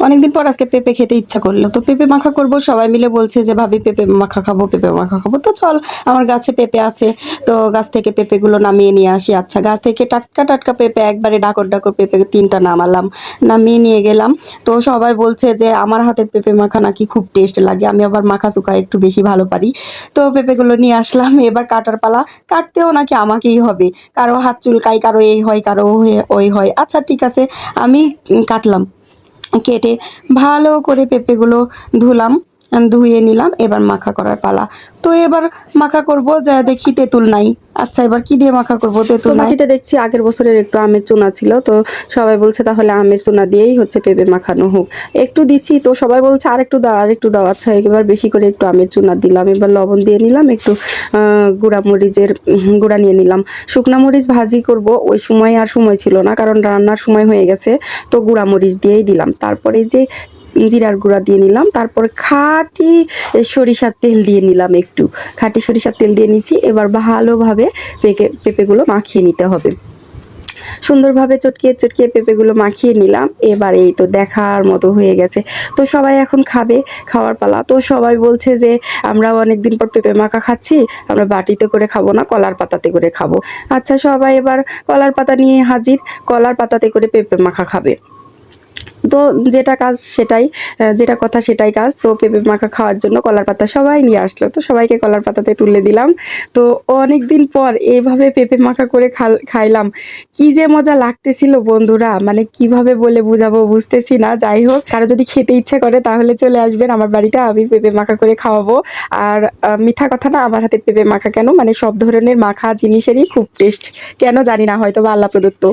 অনেকদিন পর আজকে পেঁপে খেতে ইচ্ছা করলো, তো পেঁপে মাখা করব। সবাই মিলে বলছে যে ভাবি পেঁপে মাখা খাবো, পেঁপে মাখা খাবো। তো চল, আমার গাছে পেঁপে আছে, তো গাছ থেকে পেঁপেগুলো নামিয়ে নিয়ে আসি। আচ্ছা, গাছ থেকে টাটকা টাটকা পেঁপে, একবারে ডাকর ডাকর পেঁপে 3টা নামালাম, নামিয়ে নিয়ে গেলাম। তো সবাই বলছে যে আমার হাতের পেঁপে মাখা নাকি খুব টেস্ট লাগে, আমি আবার মাখা চুকা একটু বেশি ভালো পারি। তো পেঁপেগুলো নিয়ে আসলাম, এবার কাটার পালা। কাটতেও নাকি আমাকেই হবে, কারো হাত চুলকাই, কারো এই হয়, কারো ওই হয়। আচ্ছা ঠিক আছে, আমি কাটলাম। কেটে ভালো করে পেঁপেগুলো ধুলাম, ধুয়ে নিলাম। এবার মাখা করার পালা। তো এবার মাখা করব, যা দেখি তেঁতুল নাই। আচ্ছা, এবার কি দিয়ে মাখা করব? তেঁতুল নাই। বাটিতে দেখছি আগের বছরের একটু আমের চুনা ছিল, তো সবাই বলছে তাহলে আমের চুনা দিয়েই হচ্ছে পেঁপে মাখানো হোক। একটু দিছি, তো সবাই বলছে আরেকটু দাও, আরেকটু দাও। আচ্ছা, এবার বেশি করে একটু আমের চুনা দিলাম। এবার লবণ দিয়ে নিলাম, একটু গুঁড়া মরিচের গুঁড়া নিয়ে নিলাম। শুকনা মরিচ ভাজি করব, ওই সময় আর সময় ছিল না, কারণ রান্নার সময় হয়ে গেছে। তো গুঁড়া মরিচ দিয়েই দিলাম। তারপরে যে জিরার গুঁড়া দিয়ে নিলাম, তারপর খাঁটি সরিষার তেল দিয়ে নিলাম, একটু খাঁটি সরিষার তেল দিয়ে নিছি। এবার ভালোভাবে পেঁপেগুলো মাখিয়ে নিতে হবে। সুন্দরভাবে চটকিয়ে চটকিয়ে পেঁপেগুলো মাখিয়ে নিলাম। এবার এই তো দেখার মতো হয়ে গেছে। তো সবাই এখন খাবে, খাওয়ার পালা। তো সবাই বলছে যে আমরাও অনেকদিন পর পেঁপে মাখা খাচ্ছি, আমরা বাটিতে করে খাবো না, কলার পাতাতে করে খাবো। আচ্ছা, সবাই এবার কলার পাতা নিয়ে হাজির, কলার পাতাতে করে পেঁপে মাখা খাবে। তো যেটা কাজ সেটাই, যেটা কথা সেটাই কাজ। তো পেঁপে মাখা খাওয়ার জন্য কলার পাতা সবাই নিয়ে আসলো, তো সবাইকে কলার পাতাতে তুলে দিলাম। তো অনেক দিন পর এইভাবে পেঁপে মাখা করে খাইলাম, কি যে মজা লাগতেছিল বন্ধুরা, মানে কিভাবে বলে বুঝাবো বুঝতেছি না। যাই হোক, কারো যদি খেতে ইচ্ছে করে তাহলে চলে আসবেন আমার বাড়িতে, আমি পেঁপে মাখা করে খাওয়াবো। আর মিথ্যা কথা না, আমার হাতে পেঁপে মাখা কেন, মানে সব ধরনের মাখা জিনিসেরই খুব টেস্ট, কেন জানি না, হয়তো বা আল্লাহ প্রদত্ত।